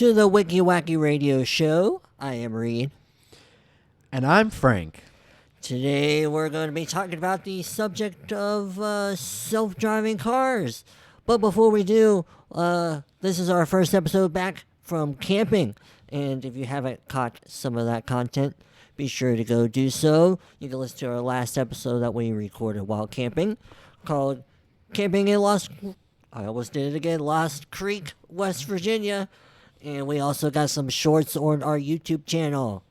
to the Wicky Wacky radio show. I am Reid. And I'm Frank. Today we're going to be talking about the subject of self-driving cars. But before we do, this is our first episode back from camping. And if you haven't caught some of that content, be sure to go do so. You can listen to our last episode that we recorded while camping, called Camping in Lost Creek, West Virginia. And we also got some shorts on our YouTube channel.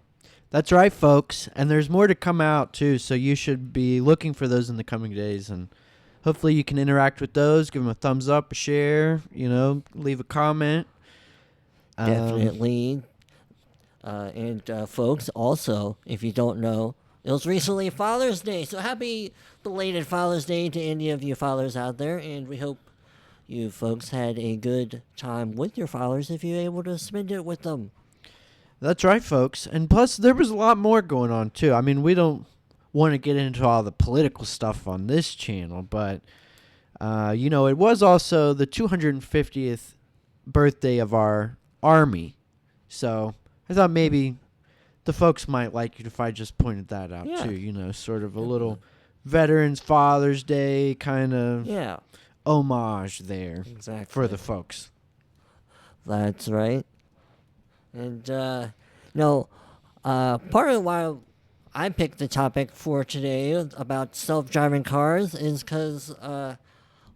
That's right, folks. And there's more to come out, too, so you should be looking for those in the coming days. And hopefully you can interact with those, give them a thumbs up, a share, leave a comment. Definitely. Folks, also, if you don't know, it was recently Father's Day. So happy belated Father's Day to any of you fathers out there. And we hope you folks had a good time with your fathers if you're able to spend it with them. That's right, folks. And plus, there was a lot more going on, too. I mean, we don't want to get into all the political stuff on this channel, but, it was also the 250th birthday of our Army. So I thought maybe the folks might like it if I just pointed that out, too. Sort of a little Veterans Father's Day kind of homage there for the folks. That's right. And, part of why I picked the topic for today about self-driving cars is because on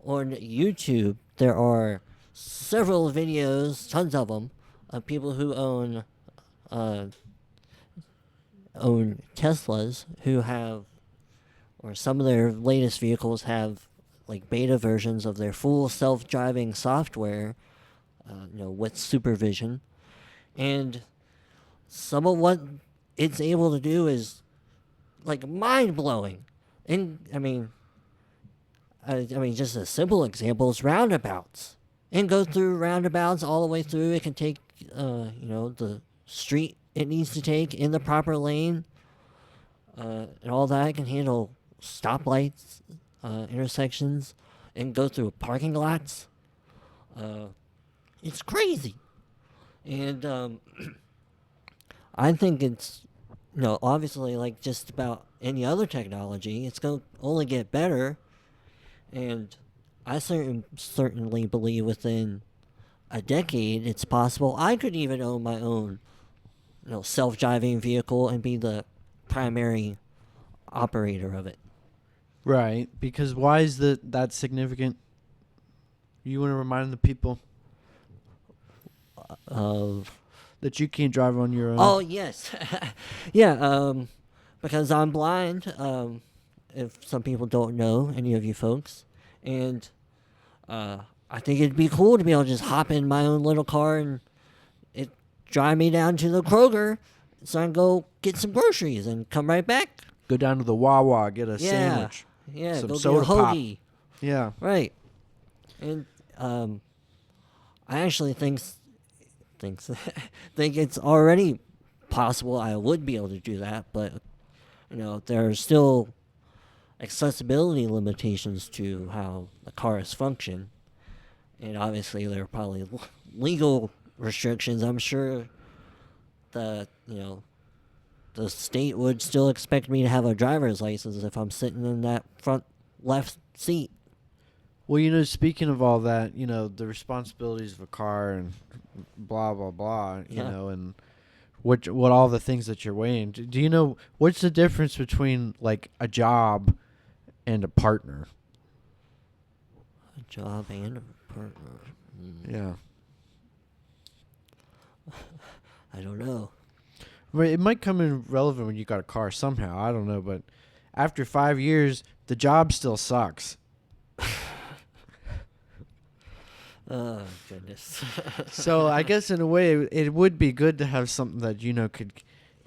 YouTube there are several videos, tons of them, of people who own Teslas who have, or some of their latest vehicles have, like, beta versions of their full self-driving software, with supervision. And some of what it's able to do is, like, mind-blowing. And, I mean, just a simple example is roundabouts. And go through roundabouts all the way through. It can take, the street it needs to take in the proper lane. And all that. It can handle stoplights, intersections, and go through parking lots. It's crazy. And I think it's, obviously, like just about any other technology, it's going to only get better. And I certainly believe within a decade it's possible I could even own my own, self-driving vehicle and be the primary operator of it. Right, because why is that significant? You want to remind the people of that you can't drive on your own? Oh, yes. Yeah, because I'm blind, if some people don't know, any of you folks. And I think it'd be cool to be able to just hop in my own little car and it drive me down to the Kroger so I can go get some groceries and come right back. Go down to the Wawa, get a sandwich. Yeah, some go soda get a hoagie. Pop. Yeah. Right. And I actually think it's already possible I would be able to do that, but there are still accessibility limitations to how the cars function, and obviously there are probably legal restrictions. I'm sure that the state would still expect me to have a driver's license if I'm sitting in that front left seat. Well, speaking of all that, the responsibilities of a car and blah, blah, blah, and what all the things that you're weighing. Do you know what's the difference between, like, a job and a partner? A job and a partner. Yeah. I don't know. Well, it might come in relevant when you got a car somehow. I don't know, but after 5 years, the job still sucks. Oh, goodness. So I guess in a way it would be good to have something that, could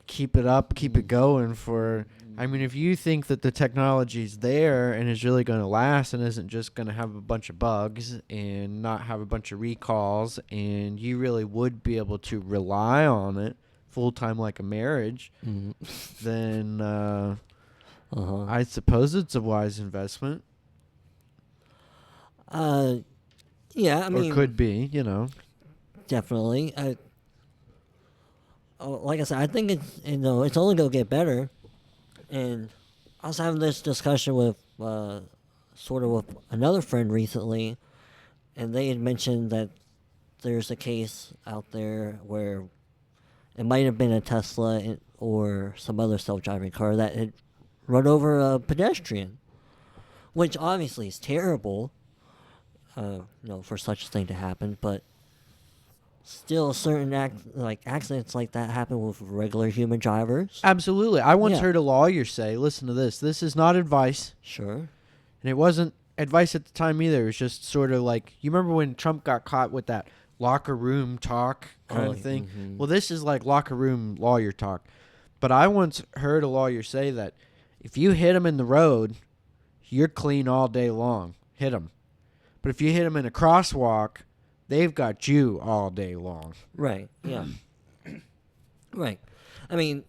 keep it up, keep it going for, I mean, if you think that the technology's there and is really going to last and isn't just going to have a bunch of bugs and not have a bunch of recalls, and you really would be able to rely on it full time like a marriage, then I suppose it's a wise investment. Yeah, I mean, or could be, definitely. like I said, I think it's only gonna get better. And I was having this discussion with sort of with another friend recently, and they had mentioned that there's a case out there where it might have been a Tesla or some other self-driving car that had run over a pedestrian, which obviously is terrible, for such a thing to happen. But still, certain accidents like that happen with regular human drivers. Absolutely. I once Yeah. heard a lawyer say, listen to this. This is not advice. Sure. And it wasn't advice at the time either. It was just sort of like, you remember when Trump got caught with that locker room talk kind of thing? Mhm. Well, this is like locker room lawyer talk. But I once heard a lawyer say that if you hit him in the road, you're clean all day long. Hit him. But if you hit him in a crosswalk, they've got you all day long. Right. Yeah. Right. I mean,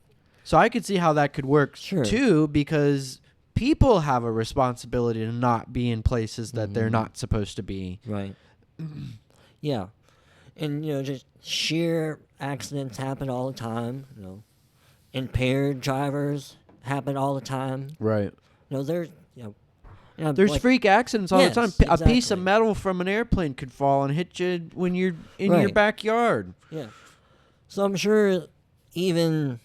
So I could see how that could work Sure. too, because people have a responsibility to not be in places that they're Mhm. not supposed to be. right. Yeah. And, just sheer accidents happen all the time. Impaired drivers happen all the time. Right. There's, There's like, freak accidents all the time. Yes, A piece of exactly. metal from an airplane could fall and hit you when you're in your Right. backyard. Yeah. So I'm sure even,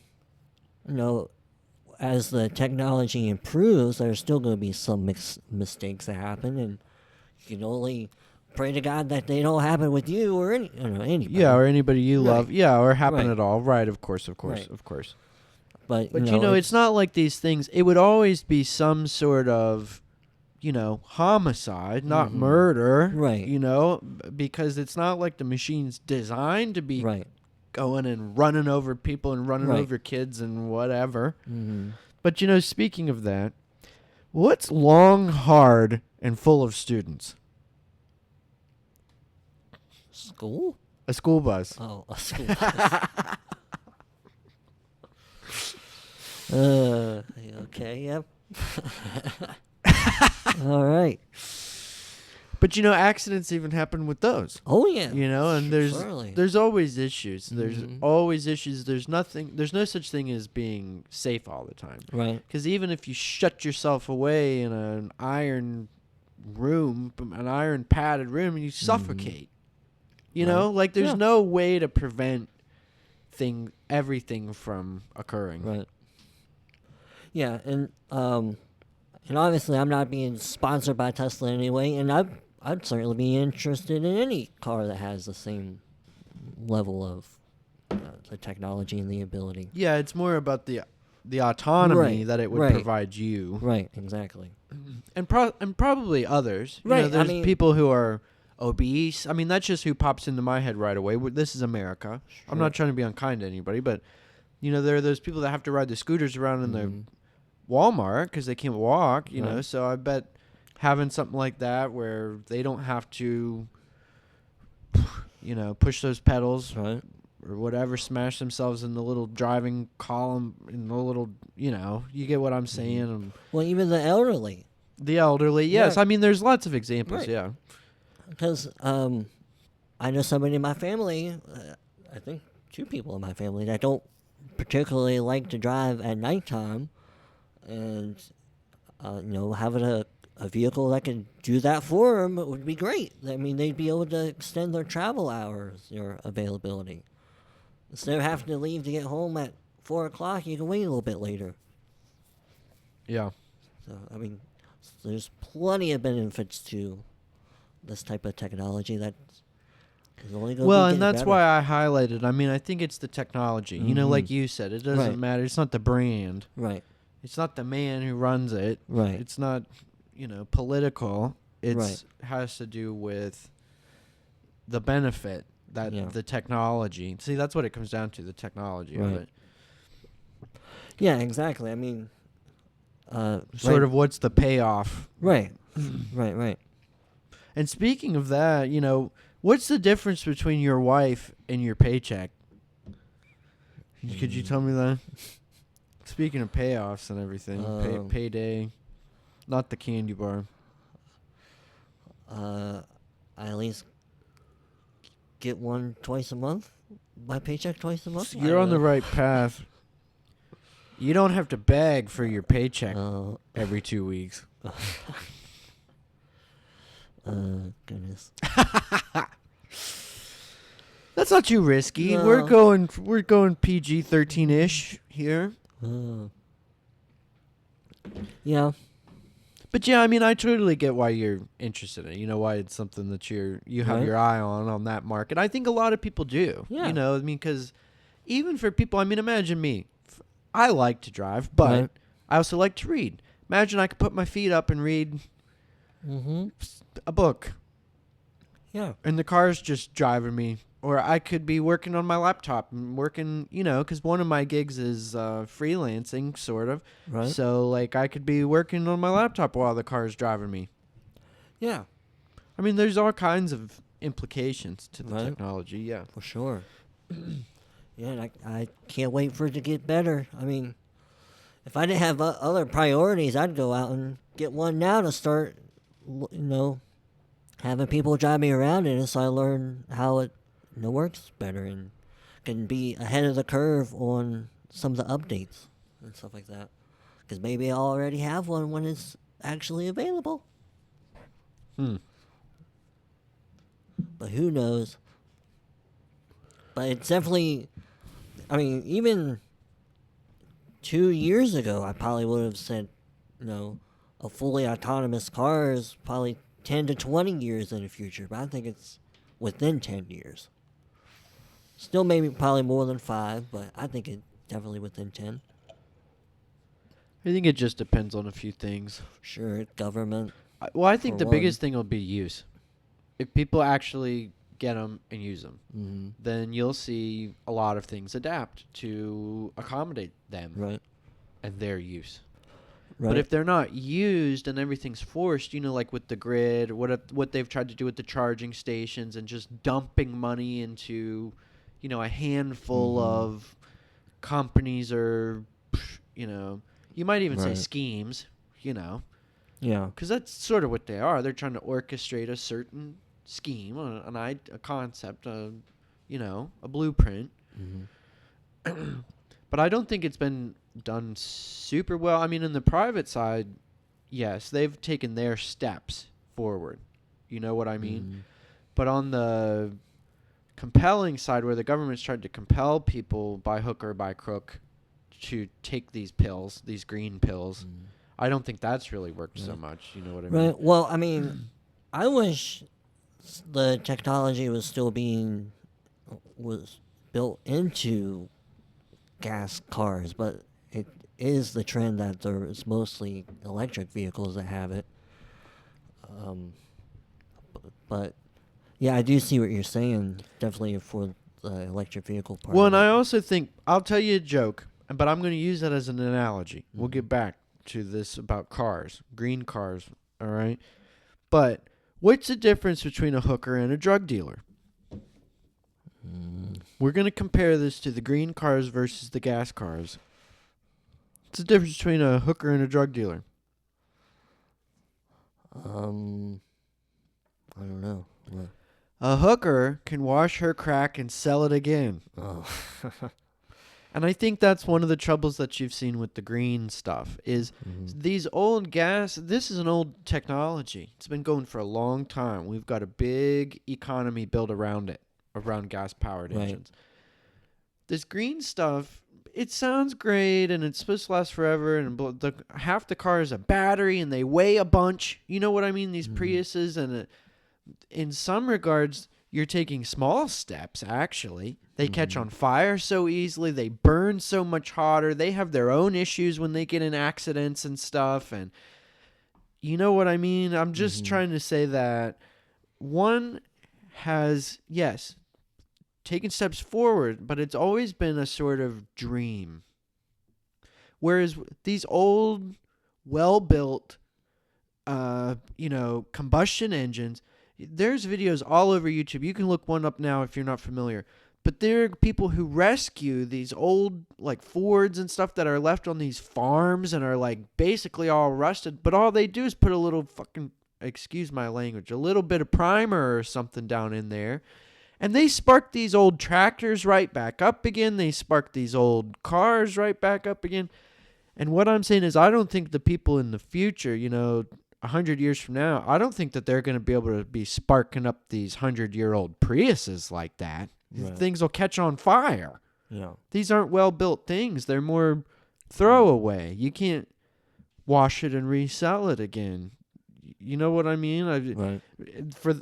as the technology improves, there's still going to be some mistakes that happen, and you can only pray to God that they don't happen with you or anybody. Yeah, or anybody you Right. love. Yeah, or happen Right. at all. Right, of course, of course, Right. of course. But But it's not like these things. It would always be some sort of, homicide, not Mhm. murder. Right. Because it's not like the machine's designed to be right. going and running over people and running Right. over kids and whatever. Mm-hmm. But speaking of that, what's long, hard, and full of students? School? A school bus. Oh, a school bus. Okay, yep. All right. But accidents even happen with those. Oh, yeah. And Surely. there's always issues. There's Mhm. always issues. There's no such thing as being safe all the time. Right. Because even if you shut yourself away in an iron room, an iron padded room, you suffocate. Right. There's Yeah. no way to prevent everything from occurring. Right. Yeah, and obviously I'm not being sponsored by Tesla anyway, and I'd certainly be interested in any car that has the same level of the technology and the ability. Yeah, it's more about the autonomy Right, that it would right. provide you, Right, exactly. and probably others. Right, I There's mean- people who are obese. I mean, that's just who pops into my head right away. This is America. I'm Sure. not trying to be unkind to anybody, but there are those people that have to ride the scooters around in the Mhm. Walmart because they can't walk. Right. So I bet having something like that where they don't have to, push those pedals Right. or whatever, smash themselves in the little driving column, in the little, you get what I'm saying. And Well, even the elderly, the elderly, yes. Yeah. I mean, there's lots of examples, Right. yeah. because I know somebody in my family, I think 2 people in my family that don't particularly like to drive at nighttime, and having a vehicle that can do that for them would be great. I mean, they'd be able to extend their travel hours, your availability. Instead of having to leave to get home at 4 o'clock, you can wait a little bit later. Yeah. So, I mean, there's plenty of benefits to this type of technology that is only going to Well, be and getting that's better. why I highlighted. I mean, I think it's the technology. Like Mhm. you said, it doesn't Right. matter. It's not the brand. Right, It's not the man who runs it. right. It's not, political. It's Right. has to do with the benefit that Yeah. the technology. See, that's what it comes down to, the technology of Right. it. Yeah, exactly. I mean, Sort right, of what's the payoff. right, right. And speaking of that, what's the difference between your wife and your paycheck? Could you tell me that? Speaking of payoffs and everything, payday, not the candy bar. I at least get one twice a month. my paycheck twice a month. You're on the right path. You don't have to beg for your paycheck every 2 weeks. Goodness. That's not too risky. No. We're going PG-13-ish here. Yeah. But yeah, I mean, I totally get why you're interested in it. You know, why it's something that you have Right. your eye on that market. I think a lot of people do. Yeah. You know, I mean, because even for people, I mean, imagine me. I like to drive, but Right. I also like to read. Imagine I could put my feet up and read Mm-hmm. a book, Yeah. and the car's just driving me. Or I could be working on my laptop and working, you know, because one of my gigs is freelancing, sort of. Right. So, like, I could be working on my laptop while the car's driving me. Yeah. I mean, there's all kinds of implications to the Right. technology, yeah. For sure. Yeah, and I can't wait for it to get better. I mean, if I didn't have other priorities, I'd go out and get one now to start, having people drive me around in it so I learn how it works better and can be ahead of the curve on some of the updates and stuff like that. Because maybe I already have one when it's actually available. But who knows? But it's definitely, I mean, even 2 years ago, I probably would have said, a fully autonomous car is probably 10 to 20 years in the future. But I think it's within 10 years. Still maybe probably more than 5, but I think it's definitely within 10. I think it just depends on a few things. Sure, government. Well, I think For the biggest one. thing will be use. If people actually get them and use them, Mm-hmm. then you'll see a lot of things adapt to accommodate them Right. and their use. Right. But if they're not used and everything's forced, like with the grid, what they've tried to do with the charging stations and just dumping money into, a handful of companies or, you might even say Right. schemes, Yeah. because that's sort of what they are. They're trying to orchestrate a certain scheme, a concept, a blueprint. Mm-hmm. But I don't think it's been done super well. I mean, in the private side, yes, they've taken their steps forward. You know what I mean? Mm-hmm. But on the compelling side, where the government's tried to compel people by hook or by crook to take these pills, these green pills, I don't think that's really worked so much. You know what I mean? Right. Well, I mean, I wish the technology was still was built into gas cars, but it is the trend that there's mostly electric vehicles that have it. But yeah, I do see what you're saying. Definitely for the electric vehicle part. Well, of and I it. also think, I'll tell you a joke, but I'm going to use that as an analogy. We'll get back to this about cars, green cars, all right? But what's the difference between a hooker and a drug dealer? We're going to compare this to the green cars versus the gas cars. What's the difference between a hooker and a drug dealer? I don't know. What? A hooker can wash her crack and sell it again. Oh. And I think that's one of the troubles that you've seen with the green stuff is these old gas, this is an old technology. It's been going for a long time. We've got a big economy built around it, around gas-powered Right. engines. This green stuff, it sounds great and it's supposed to last forever, and half the car is a battery and they weigh a bunch. You know what I mean? These Priuses, and in some regards, you're taking small steps, actually. They catch on fire so easily. They burn so much hotter. They have their own issues when they get in accidents and stuff. And you know what I mean? I'm just trying to say that one has, yes, taken steps forward, but it's always been a sort of dream. Whereas these old, well-built, combustion engines, there's videos all over YouTube. You can look one up now if you're not familiar. But there are people who rescue these old, like, Fords and stuff that are left on these farms and are, like, basically all rusted. But all they do is put a little fucking, excuse my language, a little bit of primer or something down in there. And they spark these old tractors right back up again. They spark these old cars right back up again. And what I'm saying is I don't think the people in the future, 100 years from now, I don't think that they're going to be able to be sparking up these 100-year-old Priuses like that. Right. Things will catch on fire. Yeah. These aren't well-built things. They're more throwaway. You can't wash it and resell it again. You know what I mean? Right.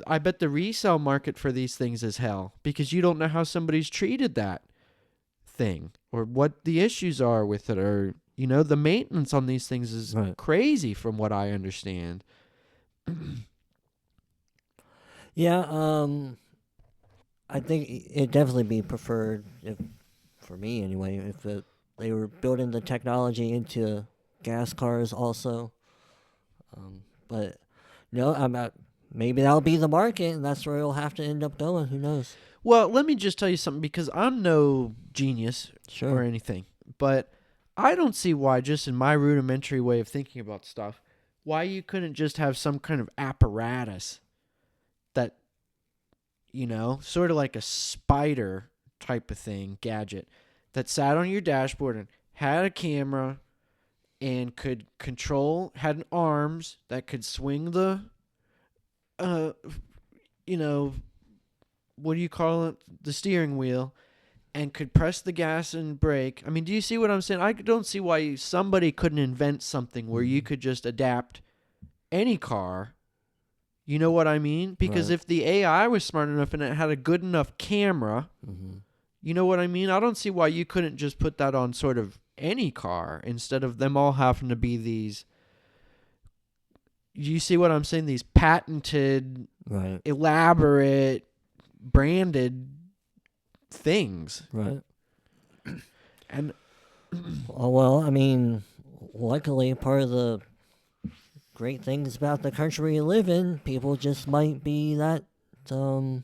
I bet the resale market for these things is hell because you don't know how somebody's treated that thing or what the issues are with it, or the maintenance on these things is crazy from what I understand. Yeah. I think it'd definitely be preferred, for me anyway, if they were building the technology into gas cars also. But maybe that'll be the market, and that's where it'll have to end up going. Who knows? Well, let me just tell you something, because I'm no genius or anything, but I don't see why, just in my rudimentary way of thinking about stuff, why you couldn't just have some kind of apparatus that, sort of like a spider type of thing, gadget, that sat on your dashboard and had a camera and could had arms that could swing the, what do you call it? The steering wheel, and could press the gas and brake. I mean, do you see what I'm saying? I don't see why somebody couldn't invent something where you could just adapt any car. You know what I mean? Because if the AI was smart enough and it had a good enough camera, you know what I mean? I don't see why you couldn't just put that on sort of any car instead of them all having to be these. You see what I'm saying? These patented, elaborate, branded things. Right. And well, I mean, luckily, part of the great things about the country we live in, people just might be that ingenuitive.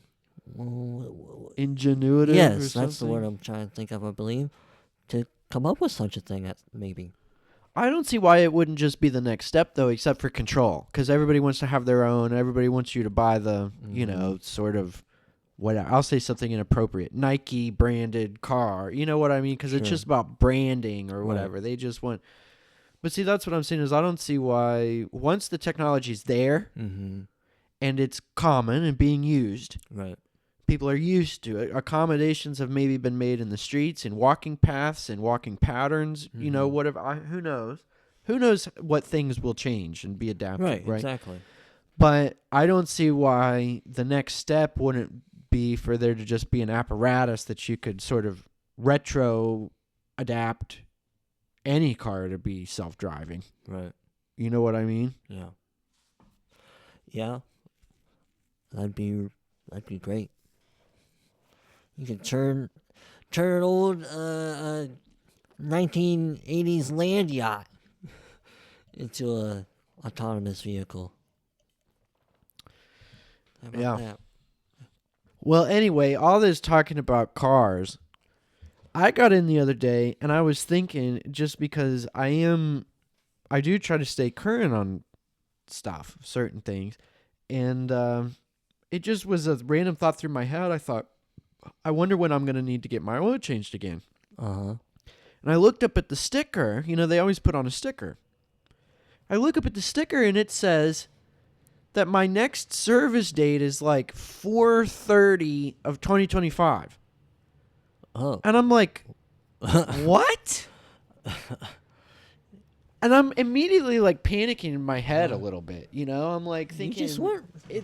Yes, that's the word I'm trying to think of, I believe, to come up with such a thing, maybe. I don't see why it wouldn't just be the next step, though, except for control. Because everybody wants to have their own. Everybody wants you to buy the, sort of, I'll say something inappropriate, Nike branded car. You know what I mean? Because it's just about branding or whatever. They just want. But see, that's what I'm saying is I don't see why, once the technology's there and it's common and being used, people are used to it. Accommodations have maybe been made in the streets, in walking paths, and walking patterns, whatever. Who knows? Who knows what things will change and be adapted, right? Exactly. But I don't see why the next step wouldn't be for there to just be an apparatus that you could sort of retro adapt any car to be self-driving. Right. You know what I mean? Yeah. Yeah. That'd be great. You could turn an old 1980s land yacht into a autonomous vehicle. How about that? Well, anyway, all this talking about cars, I got in the other day and I was thinking, just because I do try to stay current on stuff, certain things, and it just was a random thought through my head. I thought, I wonder when I'm going to need to get my oil changed again. And I looked up at the sticker. They always put on a sticker. I look up at the sticker and it says that my next service date is like 4/30 of 2025. Oh. And I'm like, what? And I'm immediately like panicking in my head a little bit. I'm like thinking,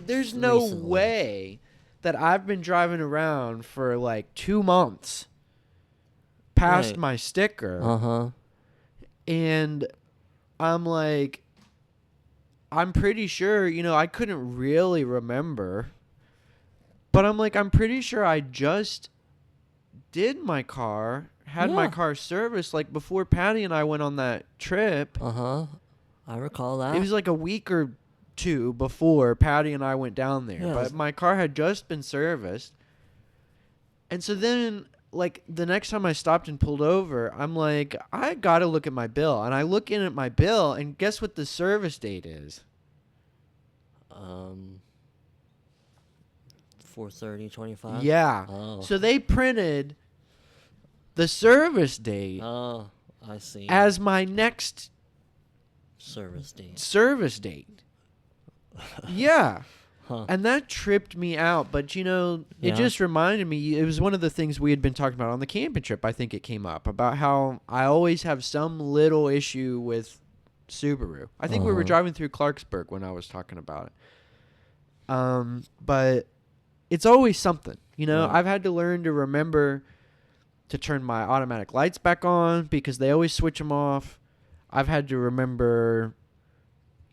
there's no way that I've been driving around for like 2 months past my sticker. And I'm like, I'm pretty sure, I couldn't really remember, but I'm like, I'm pretty sure I just did my car, had my car serviced like before Patty and I went on that trip. I recall that. It was like a week or two before Patty and I went down there, but my car had just been serviced. And so then, like, the next time I stopped and pulled over, I'm like, I gotta look at my bill. And I look in at my bill, and guess what the service date is? 4/30/25. Yeah. Oh. So they printed the service date Oh, I see. as my next Service date. service date. Yeah. Huh. And that tripped me out. But, it Yeah. just reminded me. It was one of the things we had been talking about on the camping trip. I think it came up about how I always have some little issue with Subaru. I think we were driving through Clarksburg when I was talking about it. But it's always something. Right. I've had to learn to remember to turn my automatic lights back on because they always switch them off. I've had to remember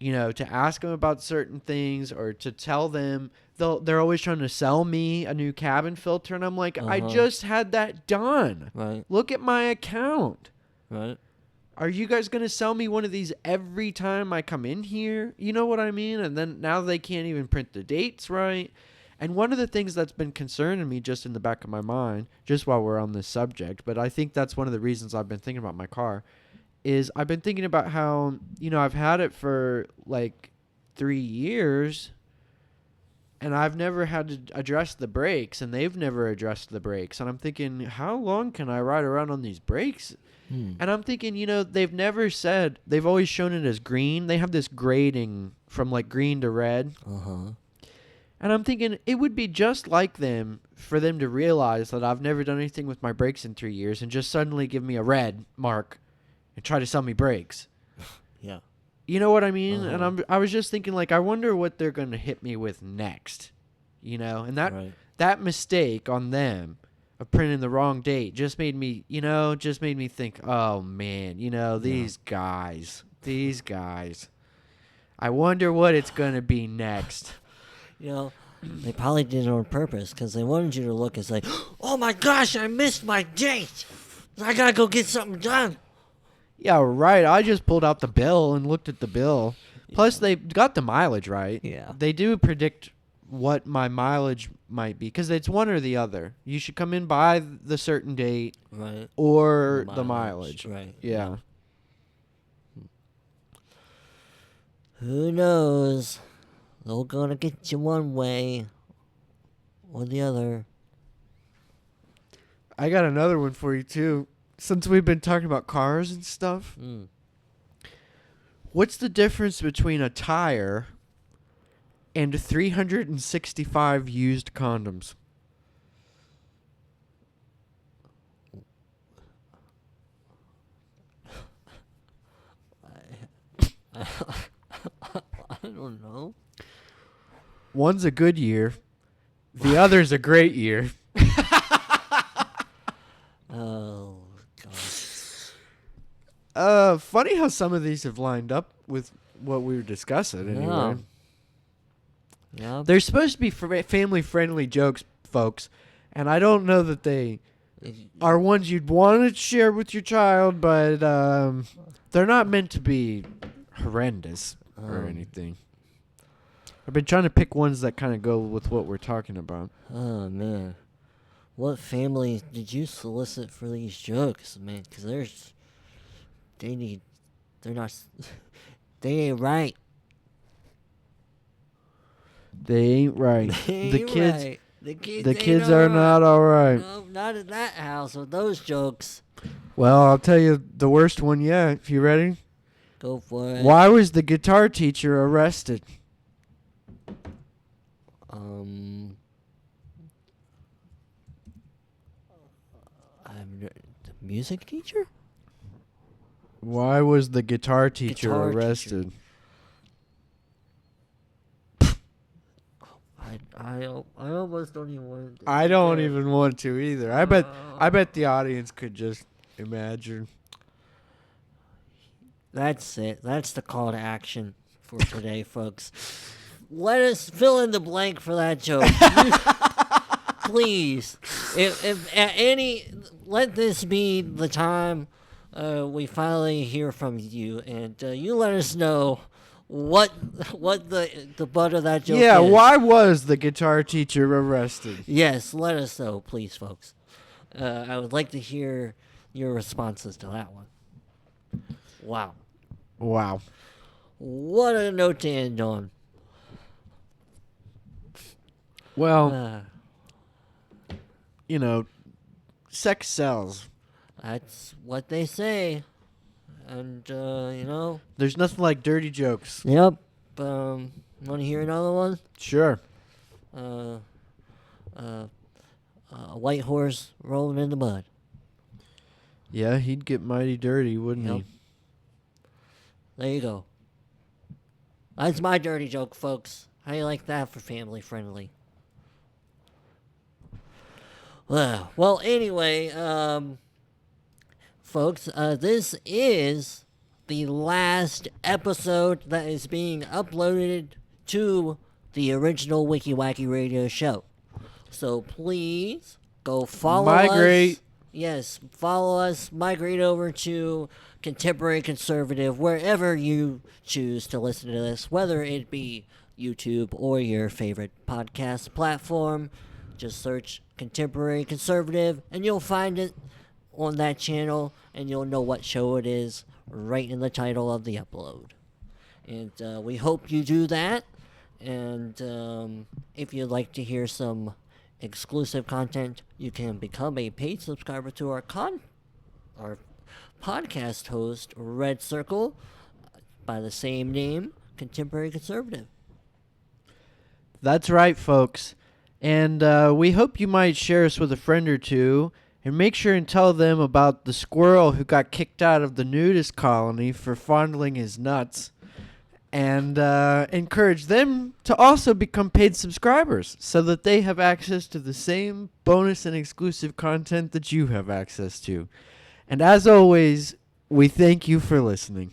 to ask them about certain things or to tell them. They're always trying to sell me a new cabin filter, and I'm like, I just had that done. Right. Look at my account. Right. Are you guys going to sell me one of these every time I come in here? You know what I mean? And then now they can't even print the dates right. And one of the things that's been concerning me just in the back of my mind, just while we're on this subject, but I think that's one of the reasons I've been thinking about my car, is I've been thinking about how, I've had it for like 3 years and I've never had to address the brakes and they've never addressed the brakes. And I'm thinking, how long can I ride around on these brakes? And I'm thinking, they've never said, they've always shown it as green. They have this grading from like green to red. And I'm thinking it would be just like them for them to realize that I've never done anything with my brakes in 3 years and just suddenly give me a red mark and try to sell me brakes. Yeah. You know what I mean? And I was just thinking, like, I wonder what they're going to hit me with next. And that mistake on them of printing the wrong date just made me think, oh, man, these guys. I wonder what it's going to be next. They probably did it on purpose because they wanted you to look and say, oh my gosh, I missed my date. I got to go get something done. Yeah, right. I just pulled out the bill and looked at the bill. Plus, they got the mileage right. Yeah. They do predict what my mileage might be because it's one or the other. You should come in by the certain date Right. or the mileage. Right. Yeah. Who knows? They're going to get you one way or the other. I got another one for you, too. Since we've been talking about cars and stuff, what's the difference between a tire and 365 used condoms? I don't know. One's a good year. The other's a great year. Oh, Funny how some of these have lined up with what we were discussing anyway. Yeah. They're supposed to be family-friendly jokes, folks, and I don't know that they are ones you'd want to share with your child, but they're not meant to be horrendous or anything. I've been trying to pick ones that kind of go with what we're talking about. Oh, man. What family did you solicit for these jokes, man? Because they're not, they ain't right. They ain't right. They The ain't kids, right. the kids are not all right. No, not in that house with those jokes. Well, I'll tell you the worst one yet. If you ready? Go for it. Why was the guitar teacher arrested? The music teacher? Why was the guitar teacher arrested? I almost don't even want to. I don't even want to either. I bet the audience could just imagine. That's it. That's the call to action for today, folks. Let us fill in the blank for that joke. Please. If at let this be the time we finally hear from you, and you let us know what the butt of that joke is. Yeah, why was the guitar teacher arrested? Yes, let us know, please, folks. I would like to hear your responses to that one. Wow. What a note to end on. Well, sex sells. That's what they say. And, There's nothing like dirty jokes. Yep. Want to hear another one? Sure. A white horse rolling in the mud. Yeah, he'd get mighty dirty, wouldn't Yep. he? There you go. That's my dirty joke, folks. How do you like that for family friendly? Well, anyway, folks, this is the last episode that is being uploaded to the original Wicky Wacky radio show. So please go follow Migrate. us. Yes, follow us. Migrate over to Contemporary Conservative, wherever you choose to listen to this, whether it be YouTube or your favorite podcast platform. Just search Contemporary Conservative, and you'll find it on that channel, and you'll know what show it is right in the title of the upload. And we hope you do that. And if you'd like to hear some exclusive content, you can become a paid subscriber to our podcast host, Red Circle, by the same name, Contemporary Conservative. That's right, folks. And we hope you might share us with a friend or two, and make sure and tell them about the squirrel who got kicked out of the nudist colony for fondling his nuts. And encourage them to also become paid subscribers so that they have access to the same bonus and exclusive content that you have access to. And as always, we thank you for listening.